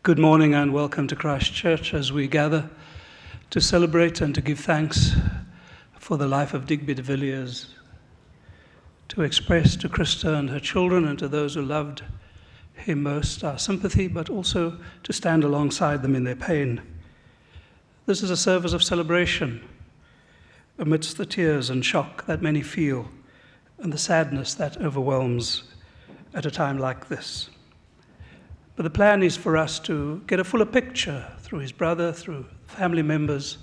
Good morning and welcome to Christ Church as we gather to celebrate and to give thanks for the life of Digby de Villiers, to express to Krista and her children and to those who loved him most our sympathy, but also to stand alongside them in their pain. This is a service of celebration amidst the tears and shock that many feel and the sadness that overwhelms at a time like this. But the plan is for us to get a fuller picture through his brother, through family members,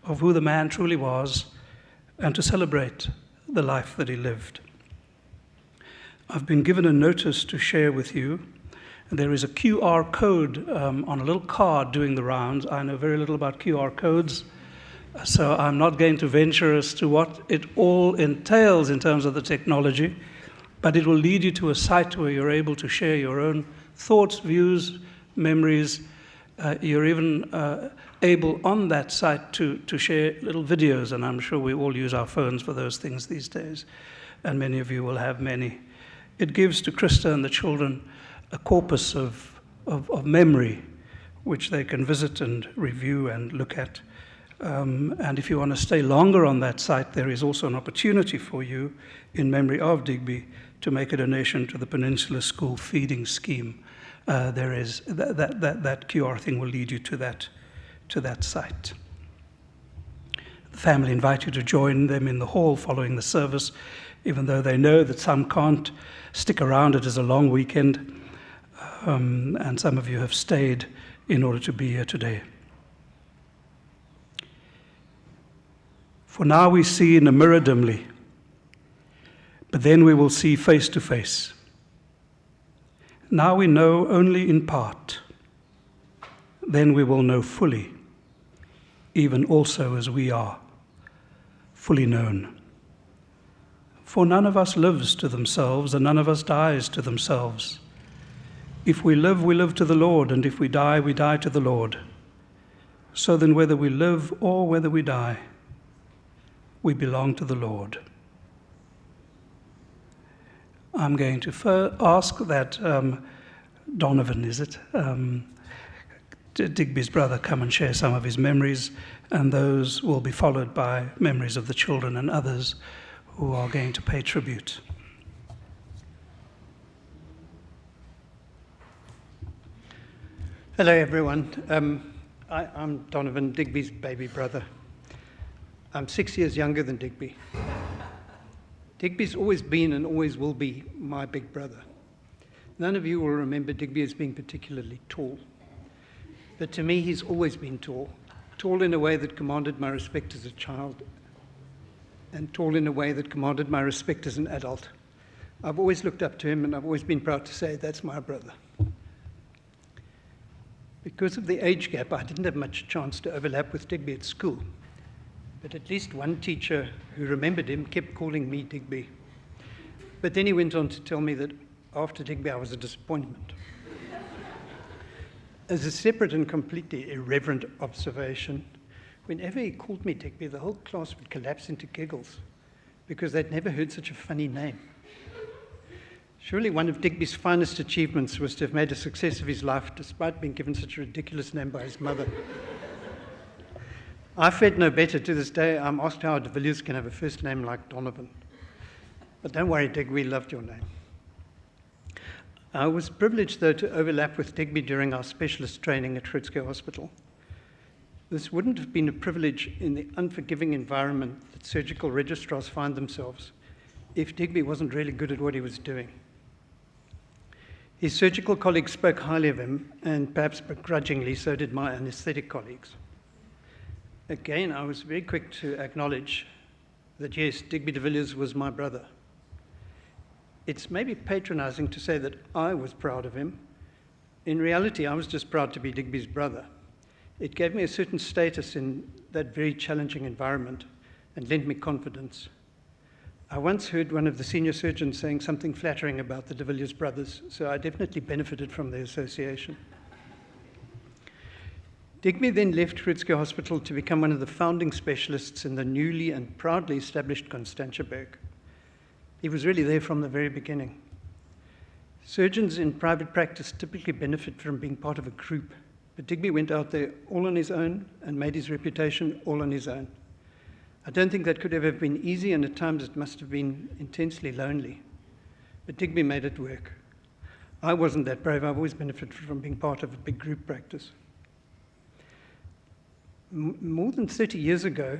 of who the man truly was, and to celebrate the life that he lived. I've been given a notice to share with you. There is a QR code on a little card doing the rounds. I know very little about QR codes, so I'm not going to venture as to what it all entails in terms of the technology, but it will lead you to a site where you're able to share your own thoughts, views, memories. You're even able on that site to share little videos, and I'm sure we all use our phones for those things these days, and many of you will have many. It gives to Krista and the children a corpus of memory which they can visit and review and look at. And if you want to stay longer on that site, there is also an opportunity for you in memory of Digby to make a donation to the Peninsula School Feeding Scheme. There is that QR thing will lead you to that site. The family invite you to join them in the hall following the service, even though they know that some can't stick around. It is a long weekend, and some of you have stayed in order to be here today. For now we see in a mirror dimly, but then we will see face to face. Now we know only in part, then we will know fully, even also as we are fully known. For none of us lives to themselves, and none of us dies to themselves. If we live to the Lord, and if we die to the Lord. So then whether we live or whether we die, we belong to the Lord. I'm going to ask that Donovan, is it? Digby's brother, come and share some of his memories, and those will be followed by memories of the children and others who are going to pay tribute. Hello, everyone. I'm Donovan, Digby's baby brother. I'm 6 years younger than Digby. Digby's always been and always will be my big brother. None of you will remember Digby as being particularly tall. But to me, he's always been tall. Tall in a way that commanded my respect as a child, and tall in a way that commanded my respect as an adult. I've always looked up to him, and I've always been proud to say, that's my brother. Because of the age gap, I didn't have much chance to overlap with Digby at school. But at least one teacher who remembered him kept calling me Digby. But then he went on to tell me that after Digby, I was a disappointment. As a separate and completely irreverent observation, whenever he called me Digby, the whole class would collapse into giggles because they'd never heard such a funny name. Surely one of Digby's finest achievements was to have made a success of his life despite being given such a ridiculous name by his mother. I fed no better. To this day, I'm asked how de Villiers can have a first name like Donovan. But don't worry, Dig, we loved your name. I was privileged, though, to overlap with Digby during our specialist training at Groote Hospital. This wouldn't have been a privilege in the unforgiving environment that surgical registrars find themselves if Digby wasn't really good at what he was doing. His surgical colleagues spoke highly of him, and perhaps begrudgingly so did my anesthetic colleagues. Again, I was very quick to acknowledge that, yes, Digby de Villiers was my brother. It's maybe patronizing to say that I was proud of him. In reality, I was just proud to be Digby's brother. It gave me a certain status in that very challenging environment and lent me confidence. I once heard one of the senior surgeons saying something flattering about the de Villiers brothers, so I definitely benefited from the association. Digby then left Groote Hospital to become one of the founding specialists in the newly and proudly established Constantiaberg. He was really there from the very beginning. Surgeons in private practice typically benefit from being part of a group, but Digby went out there all on his own and made his reputation all on his own. I don't think that could ever have been easy, and at times it must have been intensely lonely. But Digby made it work. I wasn't that brave. I've always benefited from being part of a big group practice. More than 30 years ago,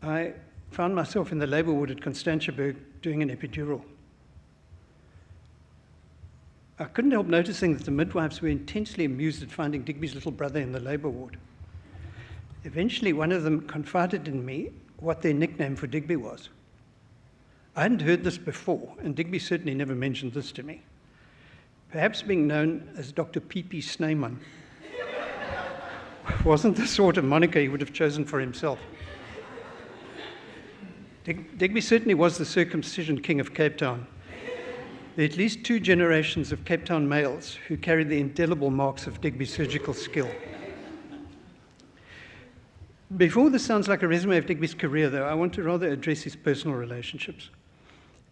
I found myself in the labor ward at Constantiaberg doing an epidural. I couldn't help noticing that the midwives were intensely amused at finding Digby's little brother in the labor ward. Eventually, one of them confided in me what their nickname for Digby was. I hadn't heard this before, and Digby certainly never mentioned this to me. Perhaps being known as Dr. Pee-Pee Snyman wasn't the sort of moniker he would have chosen for himself. Digby certainly was the circumcision king of Cape Town. There are at least 2 generations of Cape Town males who carry the indelible marks of Digby's surgical skill. Before this sounds like a resume of Digby's career, though, I want to rather address his personal relationships.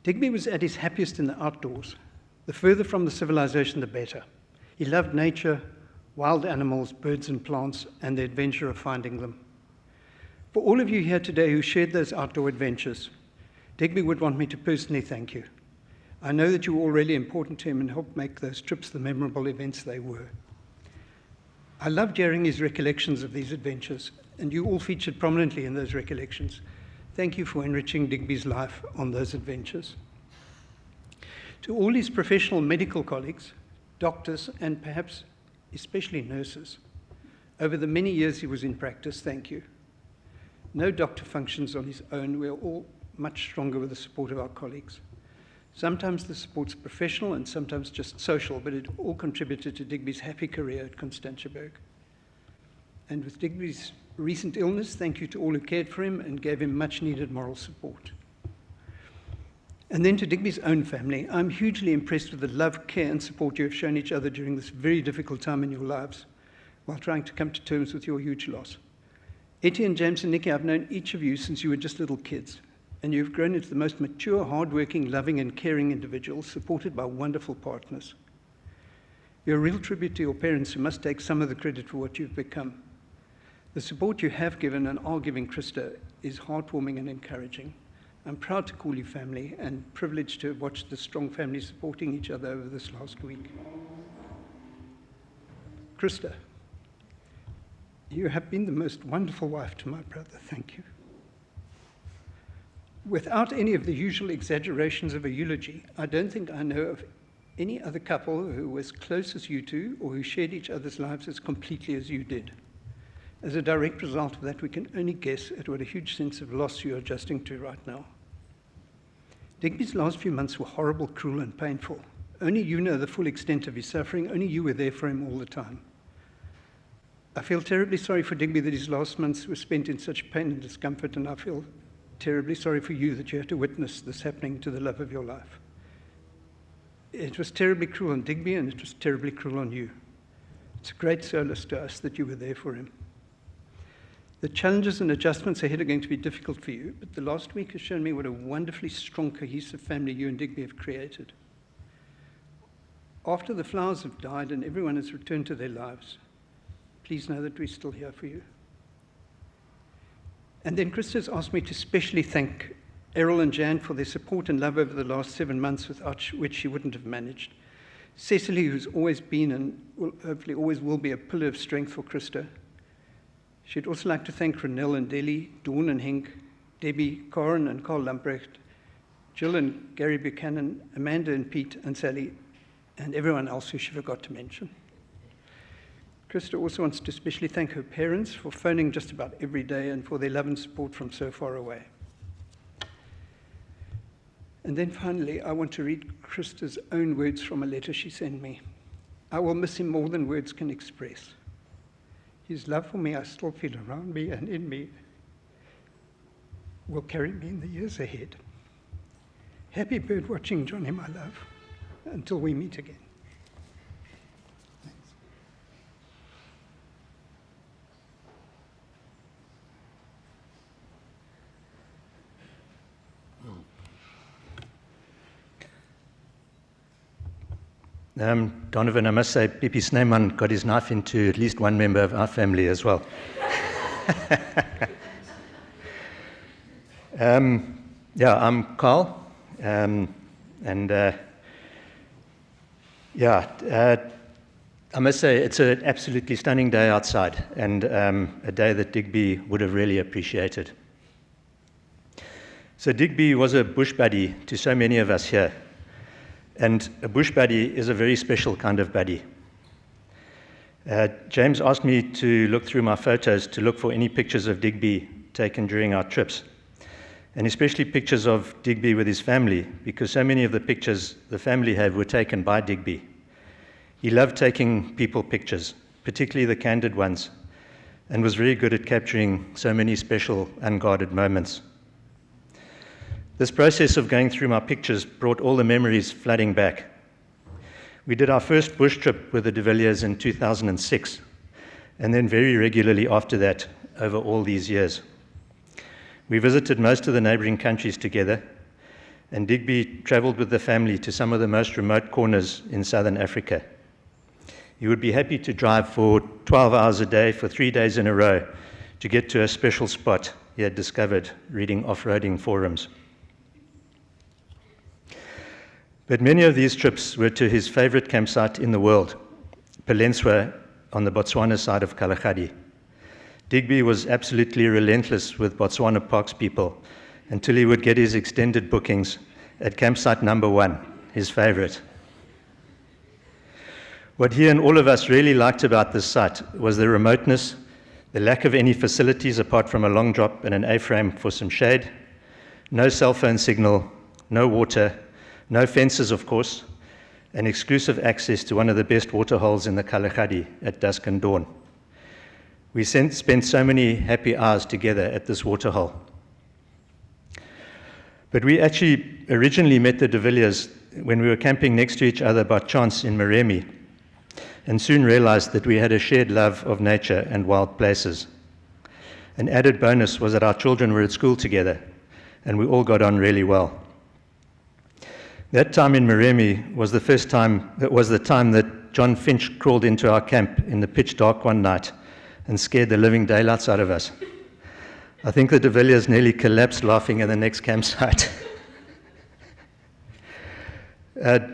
Digby was at his happiest in the outdoors. The further from the civilization, the better. He loved nature, wild animals, birds and plants, and the adventure of finding them. For all of you here today who shared those outdoor adventures, Digby would want me to personally thank you. I know that you were all really important to him and helped make those trips the memorable events they were. I loved hearing his recollections of these adventures, and you all featured prominently in those recollections. Thank you for enriching Digby's life on those adventures. To all his professional medical colleagues, doctors, and perhaps especially nurses, over the many years he was in practice, thank you. No doctor functions on his own. We are all much stronger with the support of our colleagues. Sometimes the support's professional and sometimes just social, but it all contributed to Digby's happy career at Constantiaberg. And with Digby's recent illness, thank you to all who cared for him and gave him much needed moral support. And then to Digby's own family, I'm hugely impressed with the love, care, and support you have shown each other during this very difficult time in your lives, while trying to come to terms with your huge loss. Etienne, James, and Nikki, I've known each of you since you were just little kids, and you've grown into the most mature, hardworking, loving, and caring individuals, supported by wonderful partners. You're a real tribute to your parents, who must take some of the credit for what you've become. The support you have given and are giving Krista is heartwarming and encouraging. I'm proud to call you family and privileged to have watched the strong family supporting each other over this last week. Krista, you have been the most wonderful wife to my brother. Thank you. Without any of the usual exaggerations of a eulogy, I don't think I know of any other couple who were as close as you two or who shared each other's lives as completely as you did. As a direct result of that, we can only guess at what a huge sense of loss you're adjusting to right now. Digby's last few months were horrible, cruel, and painful. Only you know the full extent of his suffering. Only you were there for him all the time. I feel terribly sorry for Digby that his last months were spent in such pain and discomfort, and I feel terribly sorry for you that you had to witness this happening to the love of your life. It was terribly cruel on Digby, and it was terribly cruel on you. It's a great solace to us that you were there for him. The challenges and adjustments ahead are going to be difficult for you, but the last week has shown me what a wonderfully strong, cohesive family you and Digby have created. After the flowers have died and everyone has returned to their lives, please know that we're still here for you. And then Krista's asked me to specially thank Errol and Jan for their support and love over the last 7 months, without which she wouldn't have managed. Cecily, who's always been and will hopefully always will be a pillar of strength for Krista. She'd also like to thank Renelle and Deli, Dawn and Henk, Debbie, Karen and Carl Lamprecht, Jill and Gary Buchanan, Amanda and Pete and Sally, and everyone else who she forgot to mention. Krista also wants to especially thank her parents for phoning just about every day and for their love and support from so far away. And then finally, I want to read Krista's own words from a letter she sent me. I will miss him more than words can express. His love for me, I still feel around me and in me, will carry me in the years ahead. Happy bird watching, Johnny, my love, until we meet again. Donovan, I must say, Pipi Snyman got his knife into at least one member of our family as well. I'm Carl, I must say it's an absolutely stunning day outside, and a day that Digby would have really appreciated. So Digby was a bush buddy to so many of us here, and a bush buddy is a very special kind of buddy. James asked me to look through my photos to look for any pictures of Digby taken during our trips, and especially pictures of Digby with his family, because so many of the pictures the family have were taken by Digby. He loved taking people pictures, particularly the candid ones, and was very good at capturing so many special, unguarded moments. This process of going through my pictures brought all the memories flooding back. We did our first bush trip with the de Villiers in 2006, and then very regularly after that, over all these years. We visited most of the neighboring countries together, and Digby traveled with the family to some of the most remote corners in southern Africa. He would be happy to drive for 12 hours a day for 3 days in a row to get to a special spot he had discovered reading off-roading forums. But many of these trips were to his favorite campsite in the world, Pelenswa on the Botswana side of Kalahari. Digby was absolutely relentless with Botswana Parks people until he would get his extended bookings at campsite number 1, his favorite. What he and all of us really liked about this site was the remoteness, the lack of any facilities apart from a long drop and an A-frame for some shade, no cell phone signal, no water, no fences, of course, and exclusive access to one of the best waterholes in the Kalahari at dusk and dawn. We spent so many happy hours together at this waterhole. But we actually originally met the de Villiers when we were camping next to each other by chance in Moremi, and soon realized that we had a shared love of nature and wild places. An added bonus was that our children were at school together, and we all got on really well. That time in Moremi was the time that John Finch crawled into our camp in the pitch dark one night and scared the living daylights out of us. I think the de Villiers nearly collapsed laughing in the next campsite.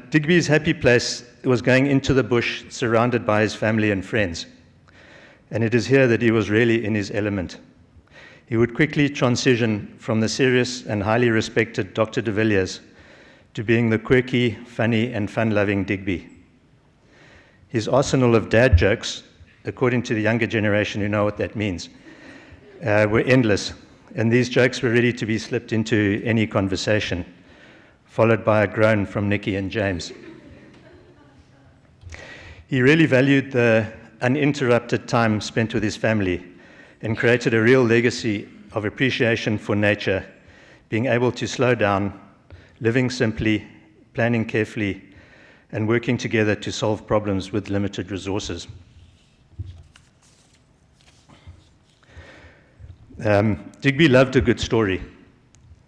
Digby's happy place was going into the bush surrounded by his family and friends. And it is here that he was really in his element. He would quickly transition from the serious and highly respected Dr. de Villiers to being the quirky, funny, and fun-loving Digby. His arsenal of dad jokes, according to the younger generation who know what that means, were endless, and these jokes were ready to be slipped into any conversation, followed by a groan from Nikki and James. He really valued the uninterrupted time spent with his family and created a real legacy of appreciation for nature, being able to slow down, living simply, planning carefully, and working together to solve problems with limited resources. Digby loved a good story,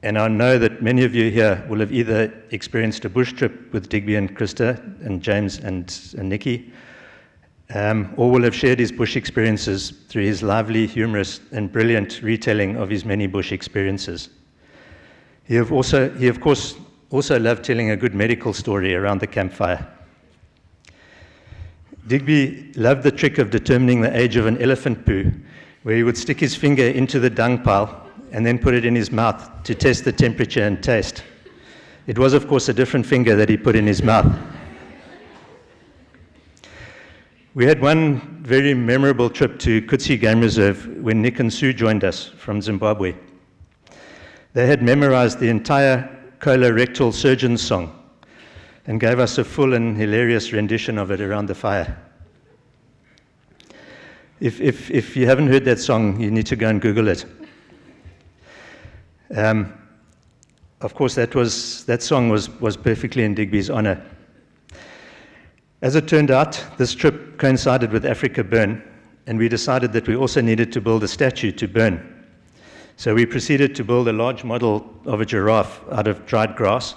and I know that many of you here will have either experienced a bush trip with Digby and Krista and James and Nikki, or will have shared his bush experiences through his lively, humorous, and brilliant retelling of his many bush experiences. He of course also loved telling a good medical story around the campfire. Digby loved the trick of determining the age of an elephant poo, where he would stick his finger into the dung pile and then put it in his mouth to test the temperature and taste. It was, of course, a different finger that he put in his mouth. We had one very memorable trip to Kutsi Game Reserve when Nick and Sue joined us from Zimbabwe. They had memorized the entire colorectal surgeon's song and gave us a full and hilarious rendition of it around the fire. If you haven't heard that song, you need to go and Google it. Of course, that song was perfectly in Digby's honor. As it turned out, this trip coincided with Africa Burn, and we decided that we also needed to build a statue to burn. So we proceeded to build a large model of a giraffe out of dried grass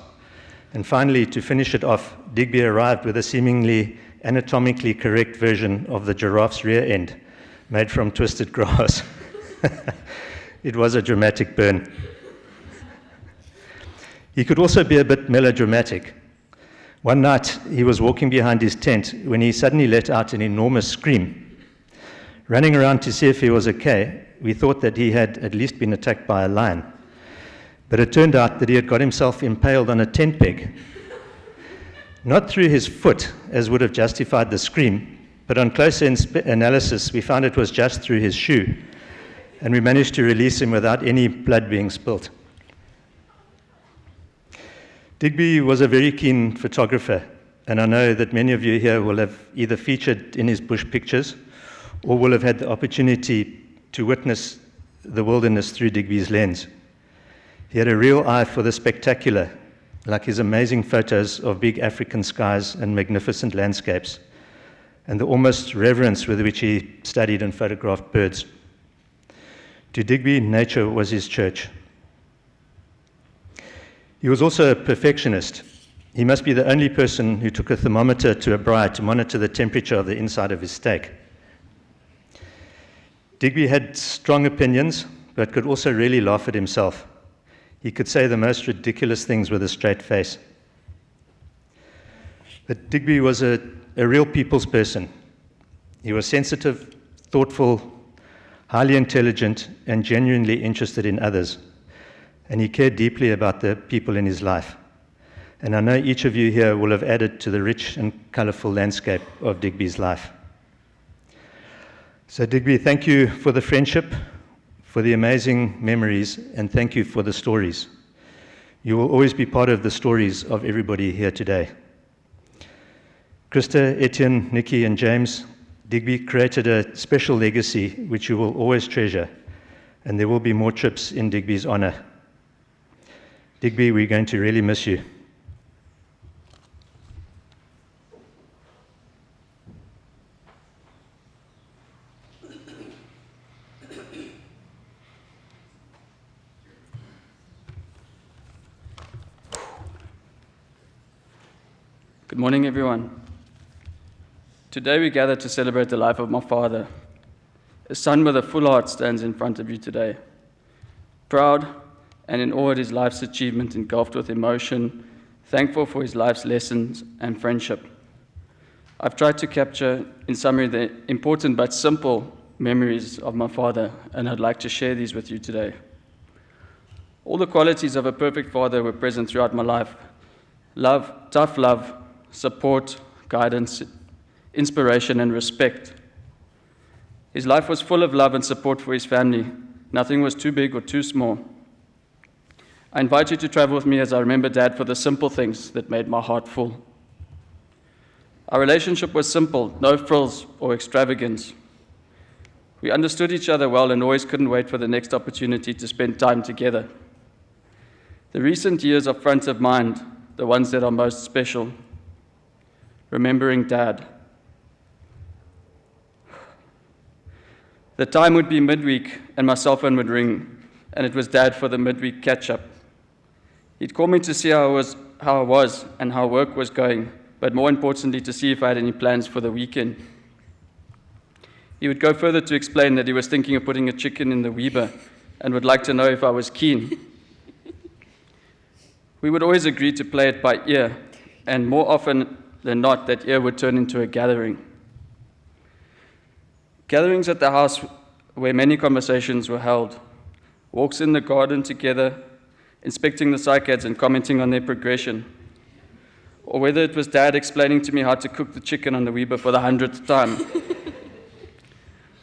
And finally, to finish it off, Digby arrived with a seemingly anatomically correct version of the giraffe's rear end, made from twisted grass. It was a dramatic burn. He could also be a bit melodramatic. One night, he was walking behind his tent when he suddenly let out an enormous scream. Running around to see if he was okay, we thought that he had at least been attacked by a lion. But it turned out that he had got himself impaled on a tent peg. Not through his foot, as would have justified the scream, but on closer analysis, we found it was just through his shoe, and we managed to release him without any blood being spilt. Digby was a very keen photographer, and I know that many of you here will have either featured in his bush pictures or will have had the opportunity to witness the wilderness through Digby's lens. He had a real eye for the spectacular, like his amazing photos of big African skies and magnificent landscapes, and the almost reverence with which he studied and photographed birds. To Digby, nature was his church. He was also a perfectionist. He must be the only person who took a thermometer to a braai to monitor the temperature of the inside of his steak. Digby had strong opinions, but could also really laugh at himself. He could say the most ridiculous things with a straight face. But Digby was a real people's person. He was sensitive, thoughtful, highly intelligent, and genuinely interested in others. And he cared deeply about the people in his life. And I know each of you here will have added to the rich and colorful landscape of Digby's life. So Digby, thank you for the friendship, for the amazing memories, and thank you for the stories. You will always be part of the stories of everybody here today. Krista, Etienne, Nikki, and James, Digby created a special legacy which you will always treasure, and there will be more trips in Digby's honor. Digby, we're going to really miss you. Good morning, everyone. Today we gather to celebrate the life of my father. A son with a full heart stands in front of you today. Proud and in awe at his life's achievement, engulfed with emotion, thankful for his life's lessons and friendship. I've tried to capture, in summary, the important but simple memories of my father, and I'd like to share these with you today. All the qualities of a perfect father were present throughout my life. Love, tough love, support, guidance, inspiration, and respect. His life was full of love and support for his family. Nothing was too big or too small. I invite you to travel with me as I remember Dad for the simple things that made my heart full. Our relationship was simple, no frills or extravagance. We understood each other well and always couldn't wait for the next opportunity to spend time together. The recent years are front of mind, the ones that are most special. Remembering Dad. The time would be midweek and my cell phone would ring, and it was Dad for the midweek catch-up. He'd call me to see how I was and how work was going, but more importantly, to see if I had any plans for the weekend. He would go further to explain that he was thinking of putting a chicken in the Weber and would like to know if I was keen. We would always agree to play it by ear, and more often than not, that ear would turn into a gathering. Gatherings at the house where many conversations were held, walks in the garden together, inspecting the cycads and commenting on their progression, or whether it was Dad explaining to me how to cook the chicken on the Weber for the 100th time,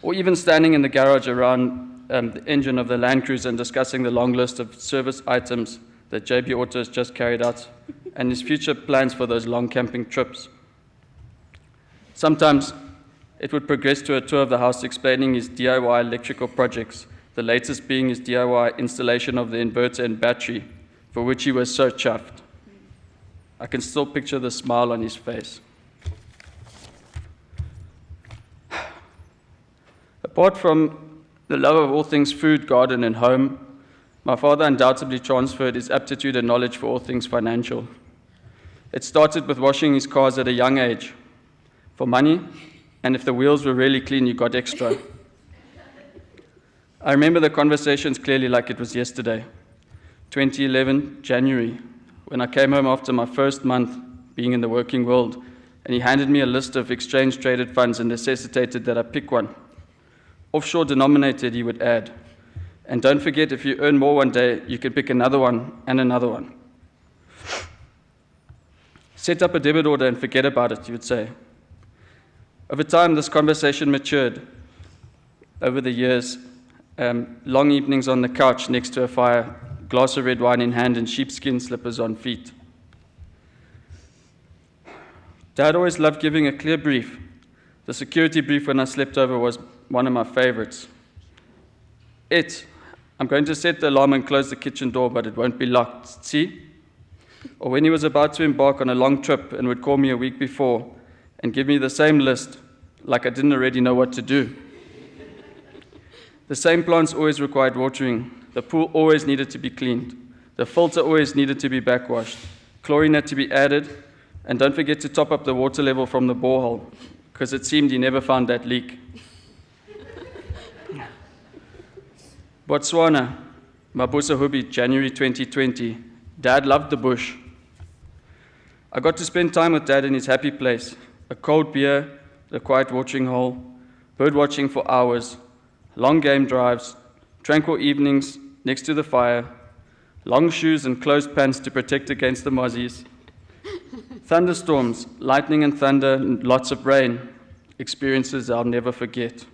or even standing in the garage around the engine of the Land Cruiser and discussing the long list of service items that JB Auto has just carried out and his future plans for those long camping trips. Sometimes it would progress to a tour of the house explaining his DIY electrical projects, the latest being his DIY installation of the inverter and battery, for which he was so chuffed. I can still picture the smile on his face. Apart from the love of all things food, garden, and home, my father undoubtedly transferred his aptitude and knowledge for all things financial. It started with washing his cars at a young age for money, and if the wheels were really clean, you got extra. I remember the conversations clearly like it was yesterday, 2011, January, when I came home after my first month being in the working world, and he handed me a list of exchange-traded funds and necessitated that I pick one. Offshore denominated, he would add. And don't forget, if you earn more one day, you can pick another one and another one. Set up a debit order and forget about it, he would say. Over time, this conversation matured. Over the years, long evenings on the couch next to a fire, glass of red wine in hand and sheepskin slippers on feet. Dad always loved giving a clear brief. The security brief when I slept over was one of my favorites. I'm going to set the alarm and close the kitchen door, but it won't be locked. See? Or when he was about to embark on a long trip and would call me a week before and give me the same list, like I didn't already know what to do. The same plants always required watering. The pool always needed to be cleaned. The filter always needed to be backwashed. Chlorine had to be added. And don't forget to top up the water level from the borehole, because it seemed he never found that leak. Botswana, Mabusa Hubi, January 2020. Dad loved the bush. I got to spend time with Dad in his happy place. A cold beer, a quiet watering hole, bird watching for hours, long game drives, tranquil evenings next to the fire, long shoes and closed pants to protect against the mozzies. Thunderstorms, lightning and thunder, and lots of rain, experiences I'll never forget.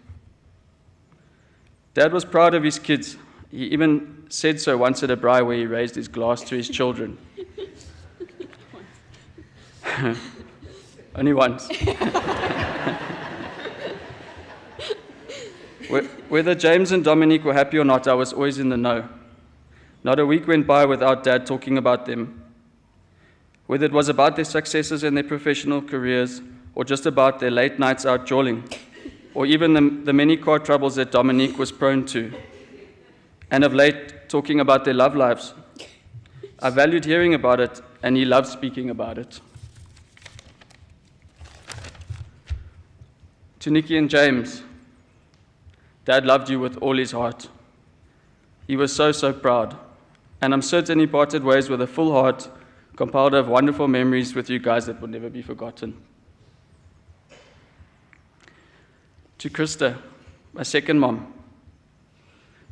Dad was proud of his kids. He even said so once at a braai where he raised his glass to his children. Only once. Whether James and Dominique were happy or not, I was always in the know. Not a week went by without Dad talking about them. Whether it was about their successes in their professional careers, or just about their late nights out jolling, or even the many car troubles that Dominique was prone to, and of late, talking about their love lives. I valued hearing about it, and he loved speaking about it. To Nikki and James, Dad loved you with all his heart. He was so, so proud, and I'm certain he parted ways with a full heart, compiled of wonderful memories with you guys that will never be forgotten. To Krista, my second mom,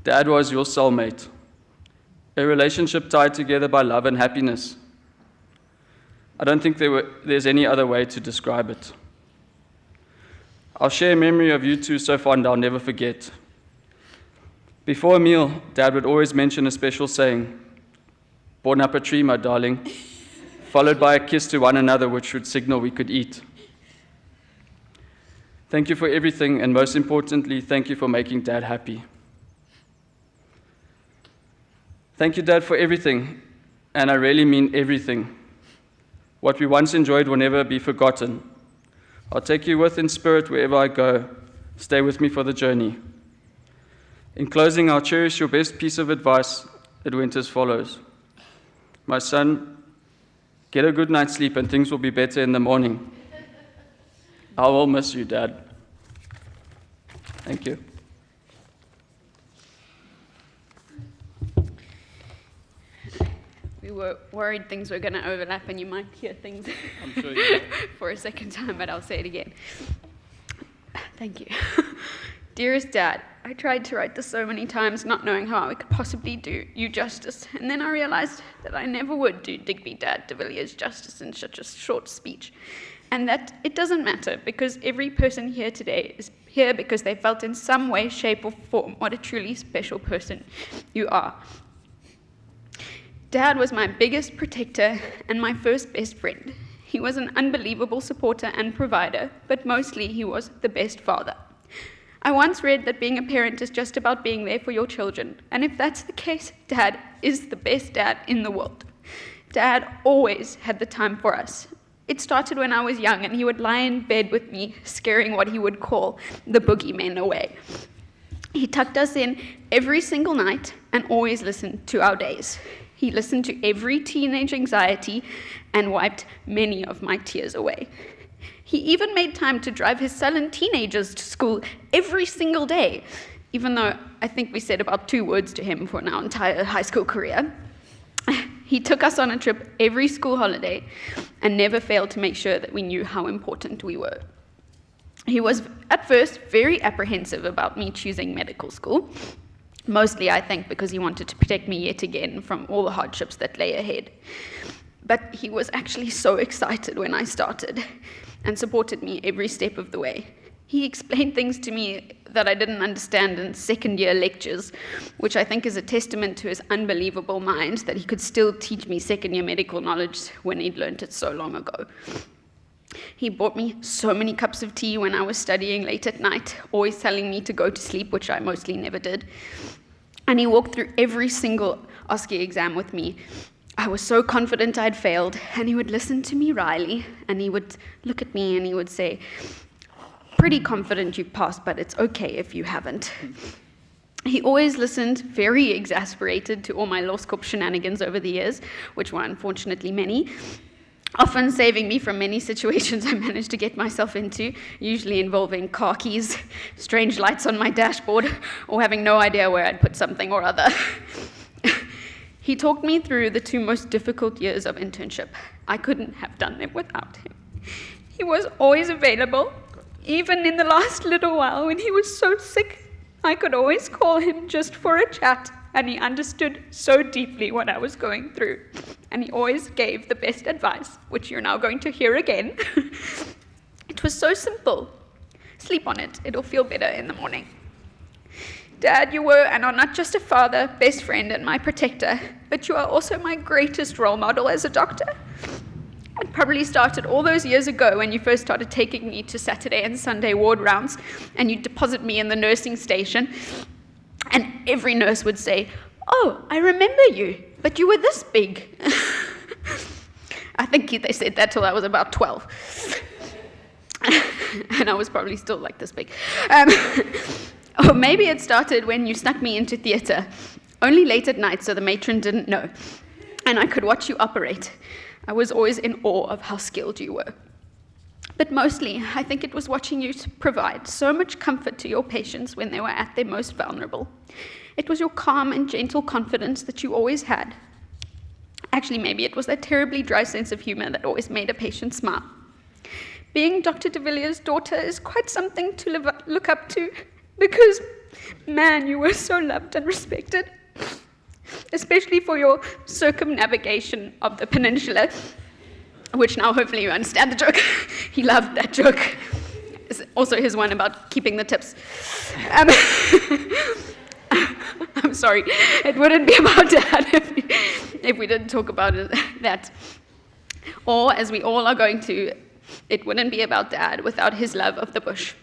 Dad was your soulmate, a relationship tied together by love and happiness. I don't think there's any other way to describe it. I'll share a memory of you two so fond I'll never forget. Before a meal, Dad would always mention a special saying, "Born up a tree, my darling," followed by a kiss to one another which would signal we could eat. Thank you for everything, and most importantly, thank you for making Dad happy. Thank you, Dad, for everything, and I really mean everything. What we once enjoyed will never be forgotten. I'll take you with in spirit wherever I go. Stay with me for the journey. In closing, I'll cherish your best piece of advice. It went as follows. My son, get a good night's sleep and things will be better in the morning. I will miss you, Dad. Thank you. We were worried things were going to overlap and you might hear things I'm sure you will. for a second time, but I'll say it again. Thank you. Dearest Dad, I tried to write this so many times, not knowing how I could possibly do you justice, and then I realized that I never would do Digby Dad de Villiers justice in such a short speech, and that it doesn't matter, because every person here today is here because they felt in some way, shape, or form what a truly special person you are. Dad was my biggest protector and my first best friend. He was an unbelievable supporter and provider, but mostly he was the best father. I once read that being a parent is just about being there for your children, and if that's the case, Dad is the best dad in the world. Dad always had the time for us. It started when I was young, and he would lie in bed with me, scaring what he would call the boogeymen away. He tucked us in every single night and always listened to our days. He listened to every teenage anxiety and wiped many of my tears away. He even made time to drive his sullen teenagers to school every single day, even though I think we said about 2 words to him for our entire high school career. He took us on a trip every school holiday and never failed to make sure that we knew how important we were. He was, at first, very apprehensive about me choosing medical school, mostly, I think, because he wanted to protect me yet again from all the hardships that lay ahead. But he was actually so excited when I started and supported me every step of the way. He explained things to me that I didn't understand in second-year lectures, which I think is a testament to his unbelievable mind that he could still teach me second-year medical knowledge when he'd learned it so long ago. He bought me so many cups of tea when I was studying late at night, always telling me to go to sleep, which I mostly never did. And he walked through every single OSCE exam with me. I was so confident I'd failed, and he would listen to me wryly, and he would look at me and he would say, "Pretty confident you passed, but it's okay if you haven't." He always listened, very exasperated, to all my law school shenanigans over the years, which were unfortunately many, often saving me from many situations I managed to get myself into, usually involving car keys, strange lights on my dashboard, or having no idea where I'd put something or other. He talked me through the 2 most difficult years of internship. I couldn't have done them without him. He was always available, even in the last little while when he was so sick. I could always call him just for a chat, and he understood so deeply what I was going through. And he always gave the best advice, which you're now going to hear again. It was so simple. Sleep on it. It'll feel better in the morning. Dad, you were and are not just a father, best friend, and my protector, but you are also my greatest role model as a doctor. It probably started all those years ago when you first started taking me to Saturday and Sunday ward rounds, and you'd deposit me in the nursing station, and every nurse would say, "Oh, I remember you, but you were this big." I think they said that till I was about 12. And I was probably still like this big. Or maybe it started when you snuck me into theatre, only late at night so the matron didn't know, and I could watch you operate. I was always in awe of how skilled you were. But mostly, I think it was watching you provide so much comfort to your patients when they were at their most vulnerable. It was your calm and gentle confidence that you always had. Actually, maybe it was that terribly dry sense of humor that always made a patient smile. Being Dr. de Villiers' daughter is quite something to look up to, because, man, you were so loved and respected, especially for your circumnavigation of the peninsula, which now hopefully you understand the joke. He loved that joke. It's also his one about keeping the tips. I'm sorry, it wouldn't be about Dad if we didn't talk about that. Or, as we all are going to, it wouldn't be about Dad without his love of the bush.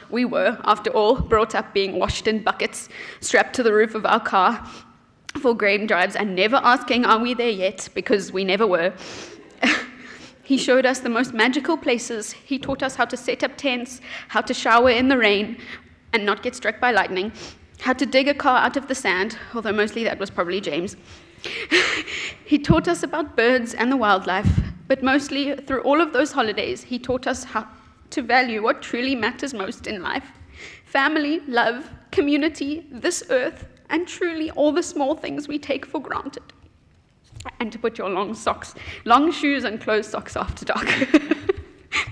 We were, after all, brought up being washed in buckets, strapped to the roof of our car for grain drives, and never asking, "Are we there yet?" because we never were. He showed us the most magical places. He taught us how to set up tents, how to shower in the rain and not get struck by lightning, how to dig a car out of the sand, although mostly that was probably James. He taught us about birds and the wildlife, but mostly through all of those holidays, he taught us how to value what truly matters most in life: family, love, community, this earth, and truly all the small things we take for granted. And to put your long shoes and closed socks after dark.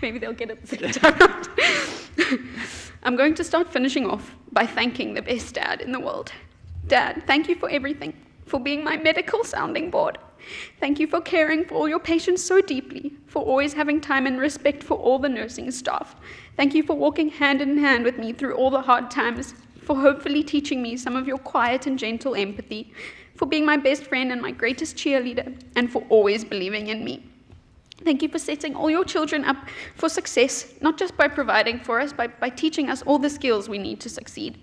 Maybe they'll get it the second time around. I'm going to start finishing off by thanking the best dad in the world. Dad, thank you for everything, for being my medical sounding board. Thank you for caring for all your patients so deeply, for always having time and respect for all the nursing staff. Thank you for walking hand in hand with me through all the hard times, for hopefully teaching me some of your quiet and gentle empathy, for being my best friend and my greatest cheerleader, and for always believing in me. Thank you for setting all your children up for success, not just by providing for us, but by teaching us all the skills we need to succeed.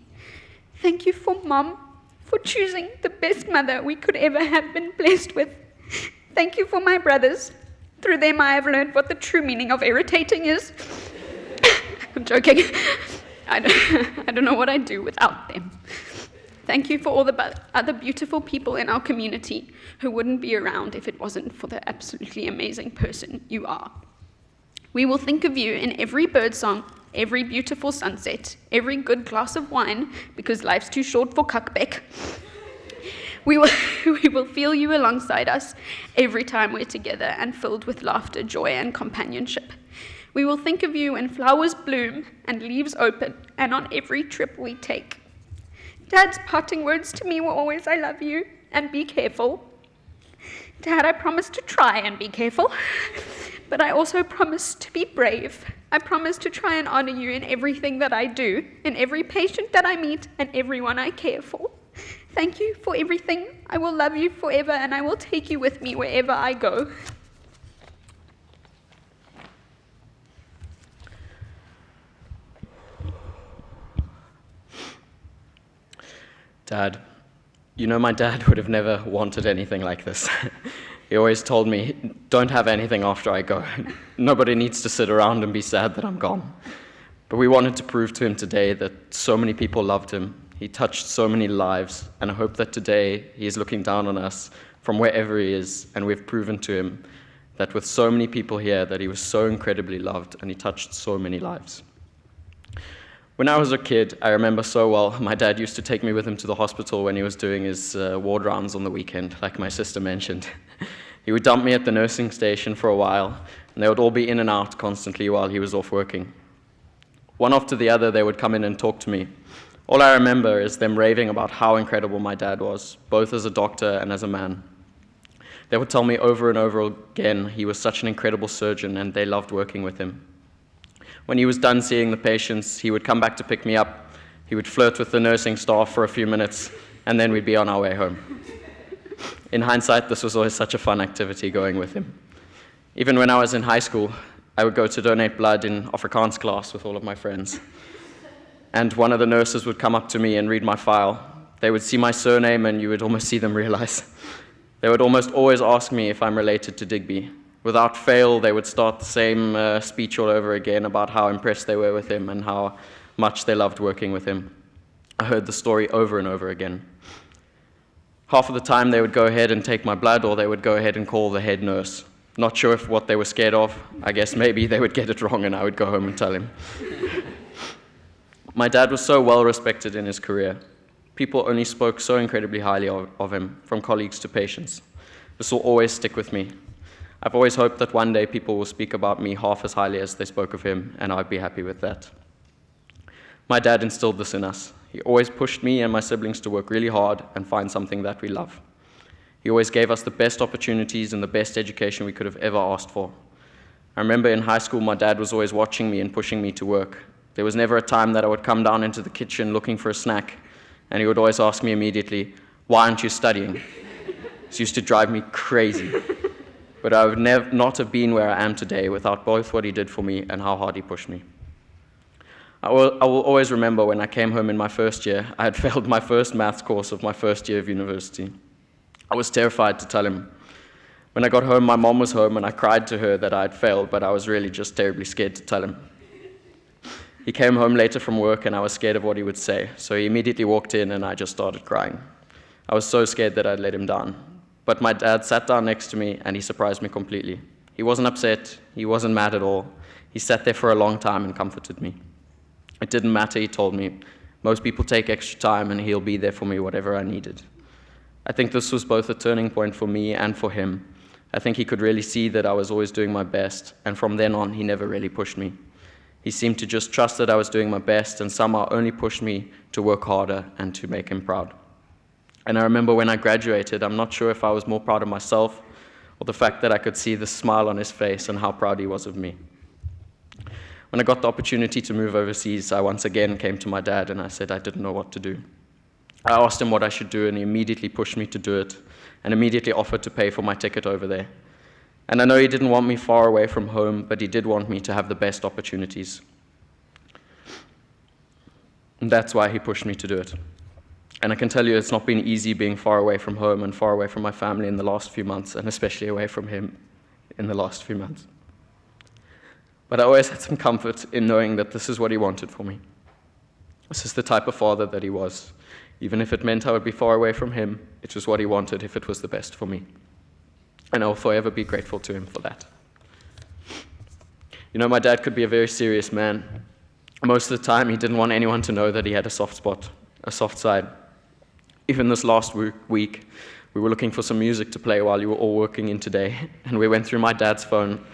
Thank you for Mom, for choosing the best mother we could ever have been blessed with. Thank you for my brothers. Through them I have learned what the true meaning of irritating is. I'm joking. I don't know what I'd do without them. Thank you for all the other beautiful people in our community who wouldn't be around if it wasn't for the absolutely amazing person you are. We will think of you in every birdsong, every beautiful sunset, every good glass of wine, because life's too short for cuckbeck. We will feel you alongside us every time we're together and filled with laughter, joy, and companionship. We will think of you when flowers bloom and leaves open, and on every trip we take. Dad's parting words to me were always, "I love you, and be careful." Dad, I promise to try and be careful, but I also promise to be brave. I promise to try and honor you in everything that I do, in every patient that I meet, and everyone I care for. Thank you for everything. I will love you forever, and I will take you with me wherever I go. Dad, you know my dad would have never wanted anything like this. He always told me, don't have anything after I go. Nobody needs to sit around and be sad that I'm gone. But we wanted to prove to him today that so many people loved him. He touched so many lives, and I hope that today he is looking down on us from wherever he is, and we've proven to him that with so many people here that he was so incredibly loved and he touched so many lives. When I was a kid, I remember so well, my dad used to take me with him to the hospital when he was doing his ward rounds on the weekend, like my sister mentioned. He would dump me at the nursing station for a while, and they would all be in and out constantly while he was off working. One after the other, they would come in and talk to me. All I remember is them raving about how incredible my dad was, both as a doctor and as a man. They would tell me over and over again he was such an incredible surgeon and they loved working with him. When he was done seeing the patients, he would come back to pick me up. He would flirt with the nursing staff for a few minutes, and then we'd be on our way home. In hindsight, this was always such a fun activity going with him. Even when I was in high school, I would go to donate blood in Afrikaans class with all of my friends. And one of the nurses would come up to me and read my file. They would see my surname, and you would almost see them realize. They would almost always ask me if I'm related to Digby. Without fail, they would start the same speech all over again about how impressed they were with him and how much they loved working with him. I heard the story over and over again. Half of the time, they would go ahead and take my blood, or they would go ahead and call the head nurse. Not sure if what they were scared of. I guess maybe they would get it wrong and I would go home and tell him. My dad was so well respected in his career. People only spoke so incredibly highly of him, from colleagues to patients. This will always stick with me. I've always hoped that one day people will speak about me half as highly as they spoke of him, and I'd be happy with that. My dad instilled this in us. He always pushed me and my siblings to work really hard and find something that we love. He always gave us the best opportunities and the best education we could have ever asked for. I remember in high school, my dad was always watching me and pushing me to work. There was never a time that I would come down into the kitchen looking for a snack, and he would always ask me immediately, "Why aren't you studying?" This used to drive me crazy. But I would not have been where I am today without both what he did for me and how hard he pushed me. I will always remember when I came home in my first year, I had failed my first maths course of my first year of university. I was terrified to tell him. When I got home, my mom was home and I cried to her that I had failed, but I was really just terribly scared to tell him. He came home later from work and I was scared of what he would say, so he immediately walked in and I just started crying. I was so scared that I'd let him down. But my dad sat down next to me and he surprised me completely. He wasn't upset, he wasn't mad at all. He sat there for a long time and comforted me. It didn't matter, he told me. Most people take extra time and he'll be there for me whatever I needed. I think this was both a turning point for me and for him. I think he could really see that I was always doing my best, and from then on he never really pushed me. He seemed to just trust that I was doing my best and somehow only pushed me to work harder and to make him proud. And I remember when I graduated, I'm not sure if I was more proud of myself or the fact that I could see the smile on his face and how proud he was of me. When I got the opportunity to move overseas, I once again came to my dad and I said I didn't know what to do. I asked him what I should do and he immediately pushed me to do it and immediately offered to pay for my ticket over there. And I know he didn't want me far away from home, but he did want me to have the best opportunities. And that's why he pushed me to do it. And I can tell you it's not been easy being far away from home and far away from my family in the last few months, and especially away from him in the last few months. But I always had some comfort in knowing that this is what he wanted for me. This is the type of father that he was. Even if it meant I would be far away from him, it was what he wanted if it was the best for me. And I'll forever be grateful to him for that. You know, my dad could be a very serious man. Most of the time, he didn't want anyone to know that he had a soft spot, a soft side. Even this last week, we were looking for some music to play while you were all working in today, and we went through my dad's phone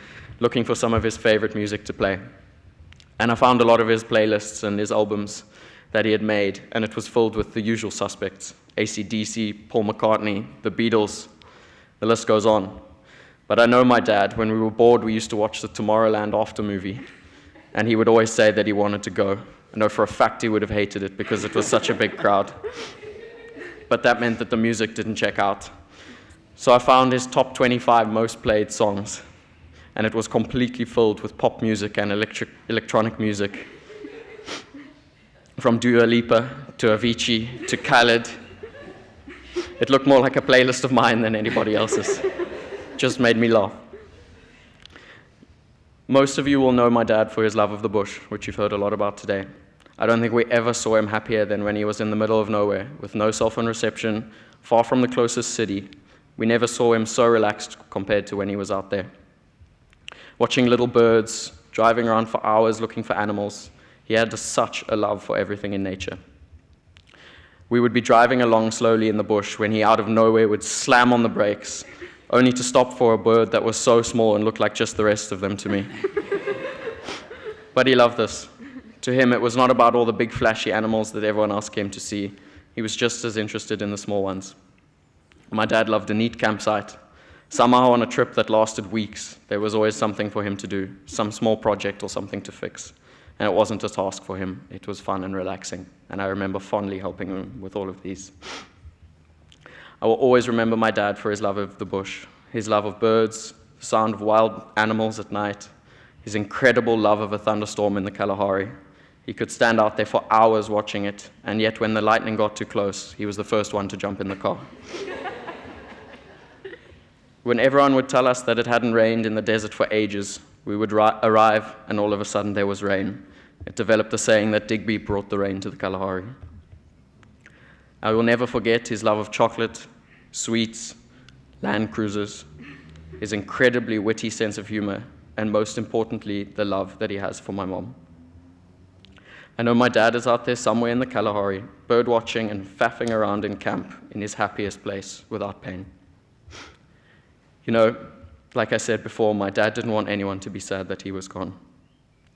looking for some of his favorite music to play. And I found a lot of his playlists and his albums that he had made, and it was filled with the usual suspects: AC/DC, Paul McCartney, the Beatles, the list goes on. But I know my dad, when we were bored, we used to watch the Tomorrowland After movie, and he would always say that he wanted to go. I know for a fact he would have hated it because it was such a big crowd. But that meant that the music didn't check out. So I found his top 25 most played songs, and it was completely filled with pop music and electronic music. From Dua Lipa to Avicii to Khaled. It looked more like a playlist of mine than anybody else's. Just made me laugh. Most of you will know my dad for his love of the bush, which you've heard a lot about today. I don't think we ever saw him happier than when he was in the middle of nowhere, with no cell phone reception, far from the closest city. We never saw him so relaxed compared to when he was out there. Watching little birds, driving around for hours looking for animals, he had such a love for everything in nature. We would be driving along slowly in the bush when he out of nowhere would slam on the brakes, only to stop for a bird that was so small and looked like just the rest of them to me. But he loved this. To him, it was not about all the big flashy animals that everyone else came to see. He was just as interested in the small ones. My dad loved a neat campsite. Somehow on a trip that lasted weeks, there was always something for him to do, some small project or something to fix. And it wasn't a task for him. It was fun and relaxing. And I remember fondly helping him with all of these. I will always remember my dad for his love of the bush, his love of birds, the sound of wild animals at night, his incredible love of a thunderstorm in the Kalahari. He could stand out there for hours watching it, and yet when the lightning got too close, he was the first one to jump in the car. When everyone would tell us that it hadn't rained in the desert for ages, we would arrive, and all of a sudden there was rain. It developed the saying that Digby brought the rain to the Kalahari. I will never forget his love of chocolate, sweets, Land Cruisers, his incredibly witty sense of humor, and most importantly, the love that he has for my mom. I know my dad is out there somewhere in the Kalahari, bird watching and faffing around in camp in his happiest place without pain. You know, like I said before, my dad didn't want anyone to be sad that he was gone.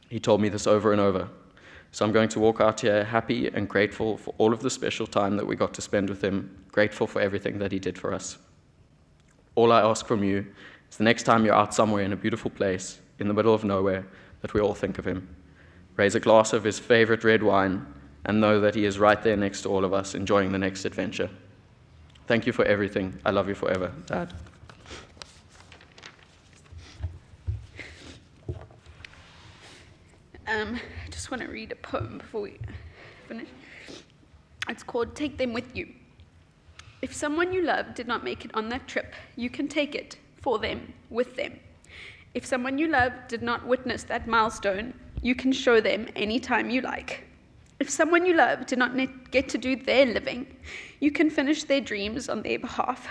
He told me this over and over. So I'm going to walk out here happy and grateful for all of the special time that we got to spend with him, grateful for everything that he did for us. All I ask from you is the next time you're out somewhere in a beautiful place, in the middle of nowhere, that we all think of him. Raise a glass of his favorite red wine and know that he is right there next to all of us, enjoying the next adventure. Thank you for everything. I love you forever, Dad. I just want to read a poem before we finish. It's called Take Them With You. If someone you love did not make it on that trip, you can take it for them, with them. If someone you love did not witness that milestone, you can show them anytime you like. If someone you love did not get to do their living, you can finish their dreams on their behalf.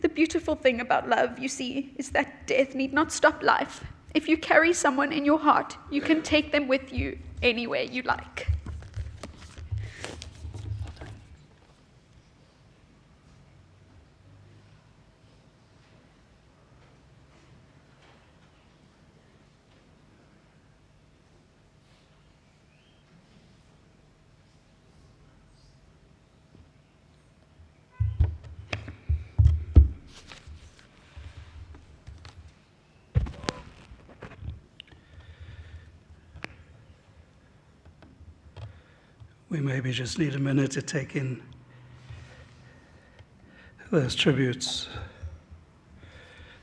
The beautiful thing about love, you see, is that death need not stop life. If you carry someone in your heart, you can take them with you anywhere you like. We maybe just need a minute to take in those tributes,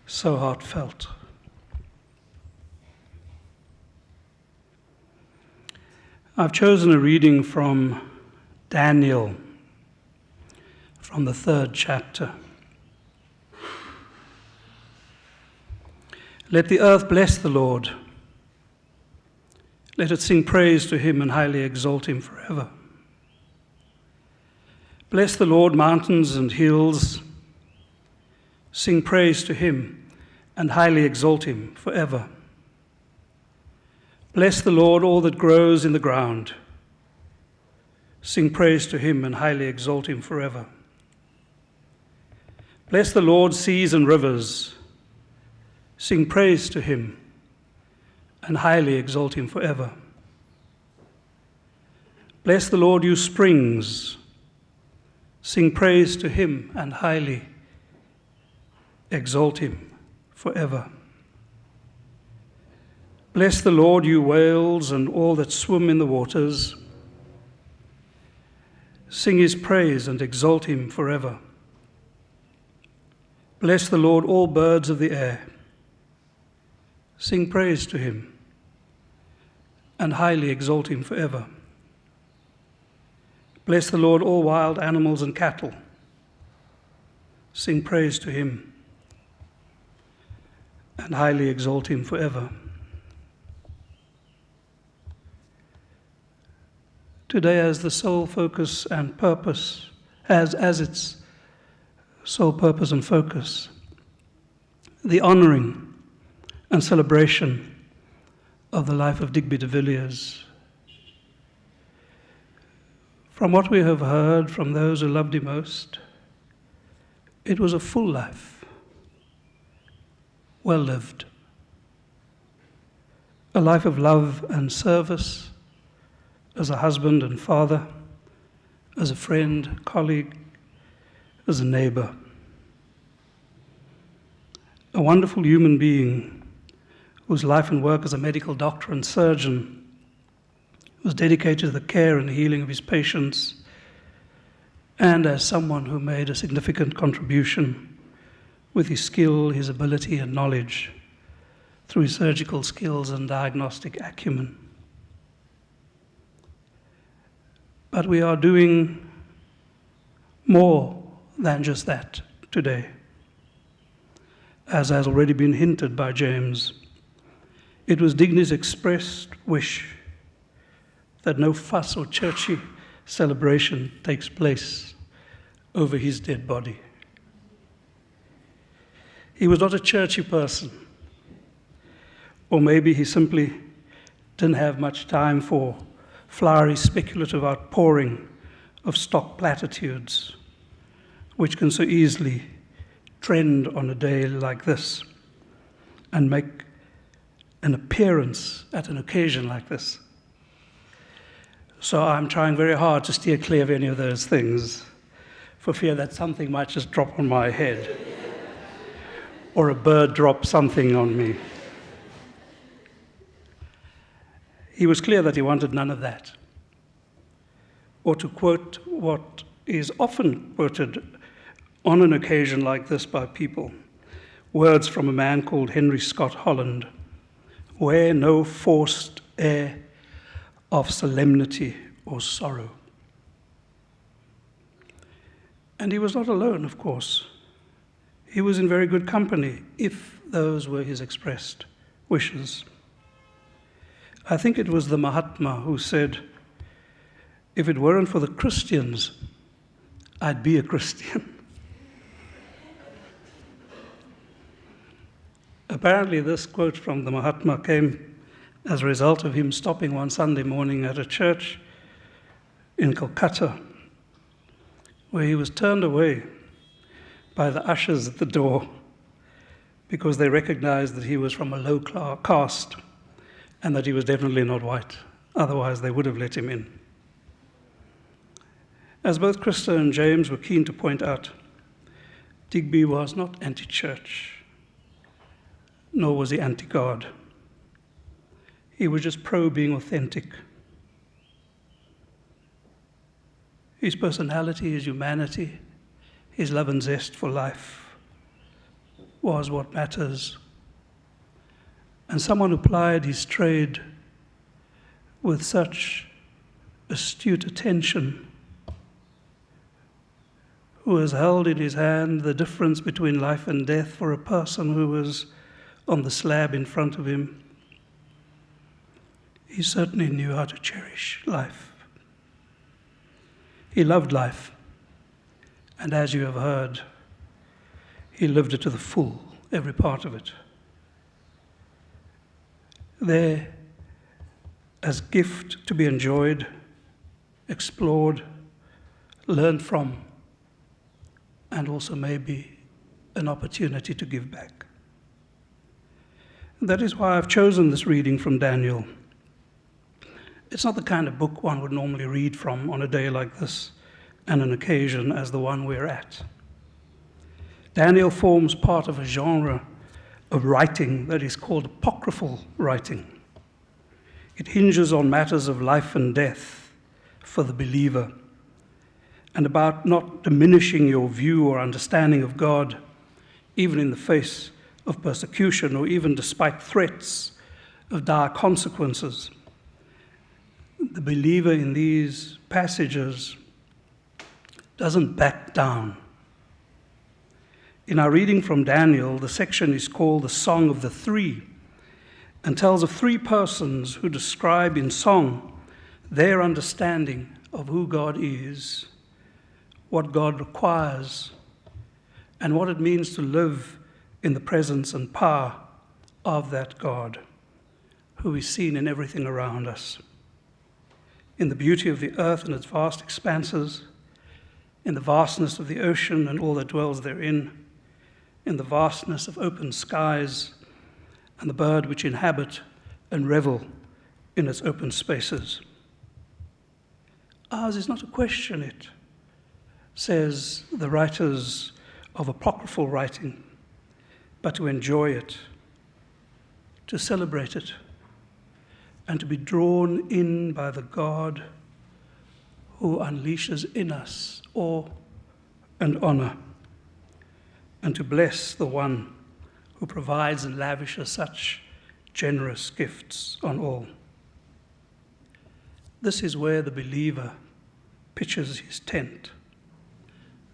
so heartfelt. I've chosen a reading from Daniel, from the 3rd chapter. Let the earth bless the Lord. Let it sing praise to him and highly exalt him forever. Bless the Lord, mountains and hills. Sing praise to him and highly exalt him forever. Bless the Lord, all that grows in the ground. Sing praise to him and highly exalt him forever. Bless the Lord, seas and rivers. Sing praise to him and highly exalt him forever. Bless the Lord, you springs. Sing praise to him and highly exalt him forever. Bless the Lord, you whales and all that swim in the waters. Sing his praise and exalt him forever. Bless the Lord, all birds of the air. Sing praise to him and highly exalt him forever. Bless the Lord, all wild animals and cattle. Sing praise to him and highly exalt him forever. Today has the sole focus and purpose, as its sole purpose and focus, the honouring and celebration of the life of Digby de Villiers. From what we have heard from those who loved him most, it was a full life, well lived, a life of love and service, as a husband and father, as a friend, colleague, as a neighbor. A wonderful human being whose life and work as a medical doctor and surgeon was dedicated to the care and healing of his patients, and as someone who made a significant contribution with his skill, his ability and knowledge through his surgical skills and diagnostic acumen. But we are doing more than just that today. As has already been hinted by James, it was Digby's expressed wish that no fuss or churchy celebration takes place over his dead body. He was not a churchy person, or maybe he simply didn't have much time for flowery speculative outpouring of stock platitudes, which can so easily trend on a day like this and make an appearance at an occasion like this. So I'm trying very hard to steer clear of any of those things for fear that something might just drop on my head or a bird drop something on me. He was clear that he wanted none of that. Or to quote what is often quoted on an occasion like this by people, words from a man called Henry Scott Holland: wear no forced air of solemnity or sorrow. And he was not alone, of course. He was in very good company, if those were his expressed wishes. I think it was the Mahatma who said, if it weren't for the Christians, I'd be a Christian. Apparently this quote from the Mahatma came as a result of him stopping one Sunday morning at a church in Calcutta, where he was turned away by the ushers at the door because they recognized that he was from a low caste and that he was definitely not white. Otherwise, they would have let him in. As both Krista and James were keen to point out, Digby was not anti-church, nor was he anti-God. He was just pro-being authentic. His personality, his humanity, his love and zest for life was what matters. And someone who plied his trade with such astute attention, who has held in his hand the difference between life and death for a person who was on the slab in front of him, he certainly knew how to cherish life. He loved life, And as you have heard, he lived it to the full, every part of it. There, as gift to be enjoyed, explored, learned from, and also maybe an opportunity to give back. That is why I've chosen this reading from Daniel. It's not the kind of book one would normally read from on a day like this and an occasion as the one we're at. Daniel forms part of a genre of writing that is called apocryphal writing. It hinges on matters of life and death for the believer, and about not diminishing your view or understanding of God, even in the face of persecution or even despite threats of dire consequences. The believer in these passages doesn't back down. In our reading from Daniel, the section is called the Song of the Three and tells of three persons who describe in song their understanding of who God is, what God requires, and what it means to live in the presence and power of that God, who is seen in everything around us. In the beauty of the earth and its vast expanses, in the vastness of the ocean and all that dwells therein, in the vastness of open skies and the bird which inhabit and revel in its open spaces. Ours is not to question it, says the writers of apocryphal writing, but to enjoy it, to celebrate it, and to be drawn in by the God who unleashes in us awe and honor, and to bless the one who provides and lavishes such generous gifts on all. This is where the believer pitches his tent.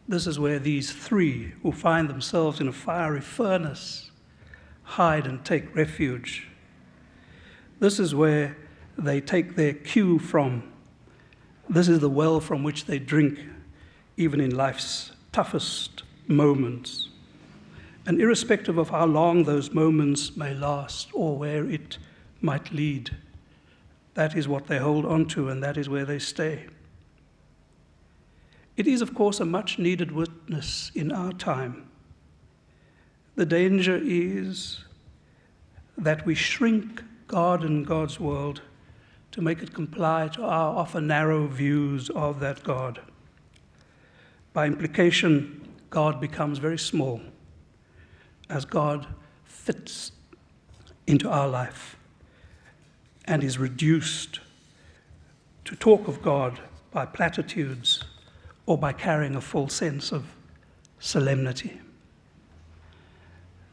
This is where these three who find themselves in a fiery furnace hide and take refuge. This is where they take their cue from. This is the well from which they drink, even in life's toughest moments. And irrespective of how long those moments may last or where it might lead, that is what they hold on to, and that is where they stay. It is, of course, a much-needed witness in our time. The danger is that we shrink God and God's world to make it comply to our often narrow views of that God. By implication, God becomes very small as God fits into our life and is reduced to talk of God by platitudes or by carrying a false sense of solemnity.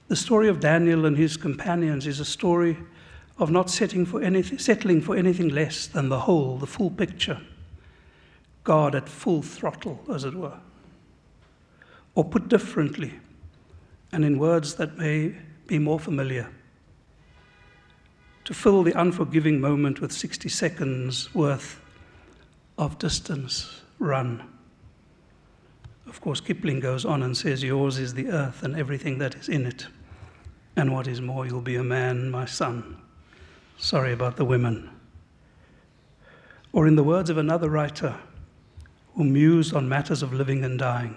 The story of Daniel and his companions is a story of not settling for anything less than the whole, the full picture, God at full throttle, as it were. Or put differently, and in words that may be more familiar, to fill the unforgiving moment with 60 seconds worth of distance run. Of course, Kipling goes on and says, yours is the earth and everything that is in it. And what is more, you'll be a man, my son. Sorry about the women. Or in the words of another writer who mused on matters of living and dying,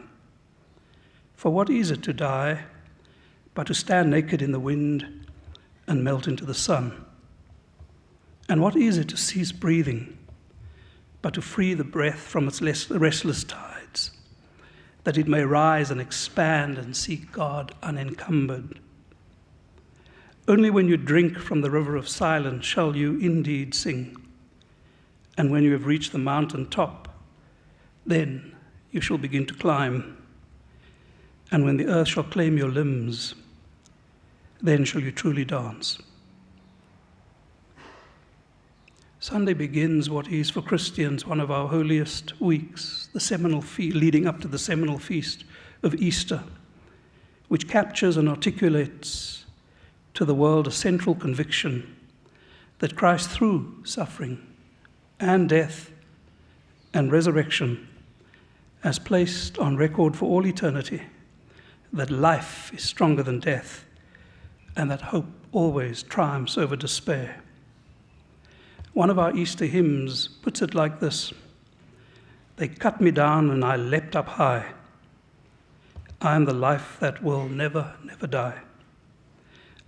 for what is it to die but to stand naked in the wind and melt into the sun? And what is it to cease breathing but to free the breath from its restless tides, that it may rise and expand and seek God unencumbered? Only when you drink from the river of silence shall you indeed sing. And when you have reached the mountain top, then you shall begin to climb. And when the earth shall claim your limbs, then shall you truly dance. Sunday begins what is for Christians one of our holiest weeks, the seminal feast, leading up to the seminal feast of Easter, which captures and articulates to the world a central conviction that Christ, through suffering and death and resurrection, has placed on record for all eternity that life is stronger than death and that hope always triumphs over despair. One of our Easter hymns puts it like this: "They cut me down and I leapt up high. I am the life that will never, never die.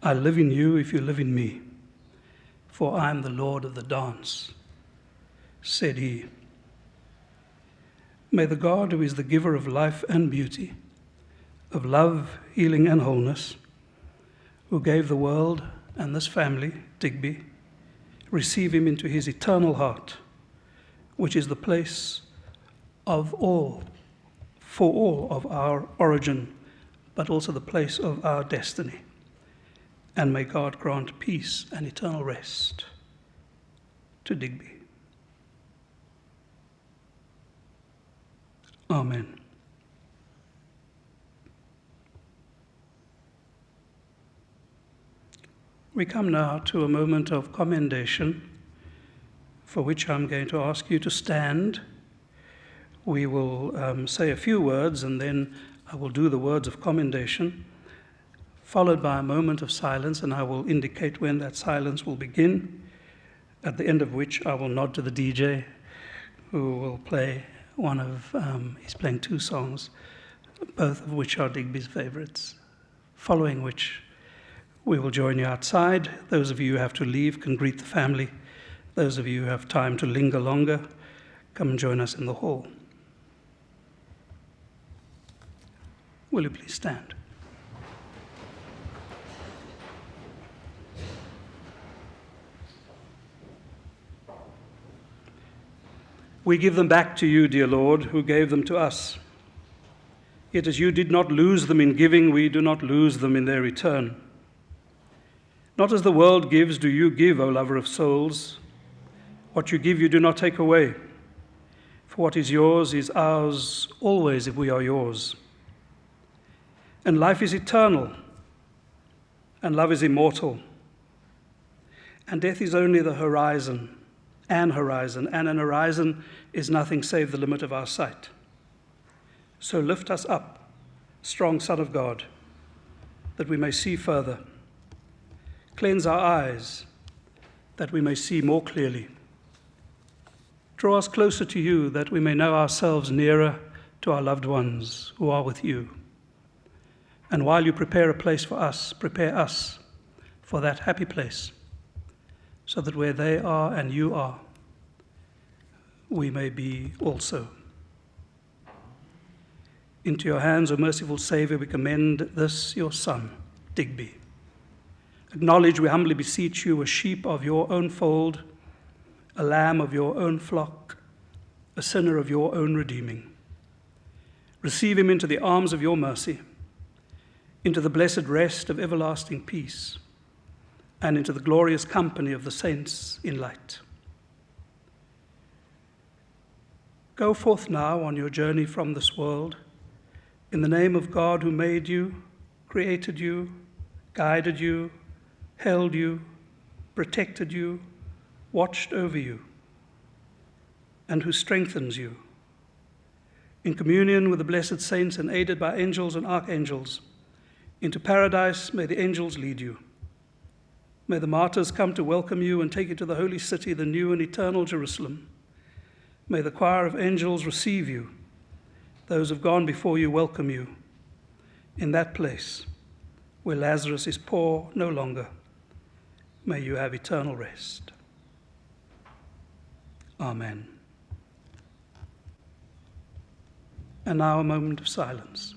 I live in you if you live in me, for I am the Lord of the dance," said he. May the God who is the giver of life and beauty, of love, healing, and wholeness, who gave the world and this family, Digby, receive him into his eternal heart, which is the place of all, for all of our origin, but also the place of our destiny. And may God grant peace and eternal rest to Digby. Amen. We come now to a moment of commendation, for which I'm going to ask you to stand. We will say a few words, and then I will do the words of commendation, followed by a moment of silence, and I will indicate when that silence will begin, at the end of which I will nod to the DJ, who will play he's playing 2 songs, both of which are Digby's favorites, following which we will join you outside. Those of you who have to leave can greet the family. Those of you who have time to linger longer, come and join us in the hall. Will you please stand? We give them back to you, dear Lord, who gave them to us. Yet as you did not lose them in giving, we do not lose them in their return. Not as the world gives do you give, O lover of souls. What you give you do not take away. For what is yours is ours always if we are yours. And life is eternal, and love is immortal. And death is only the horizon, and an horizon is nothing save the limit of our sight. So lift us up, strong Son of God, that we may see further. Cleanse our eyes, that we may see more clearly. Draw us closer to you, that we may know ourselves nearer to our loved ones who are with you. And while you prepare a place for us, prepare us for that happy place, so that where they are and you are, we may be also. Into your hands, O merciful Saviour, we commend this, your Son, Digby. Acknowledge, we humbly beseech you, a sheep of your own fold, a lamb of your own flock, a sinner of your own redeeming. Receive him into the arms of your mercy, into the blessed rest of everlasting peace, and into the glorious company of the saints in light. Go forth now on your journey from this world, in the name of God who made you, created you, guided you, held you, protected you, watched over you, and who strengthens you. In communion with the blessed saints and aided by angels and archangels, into paradise may the angels lead you. May the martyrs come to welcome you and take you to the holy city, the new and eternal Jerusalem. May the choir of angels receive you. Those who have gone before you welcome you. In that place where Lazarus is poor no longer, may you have eternal rest. Amen. And now a moment of silence.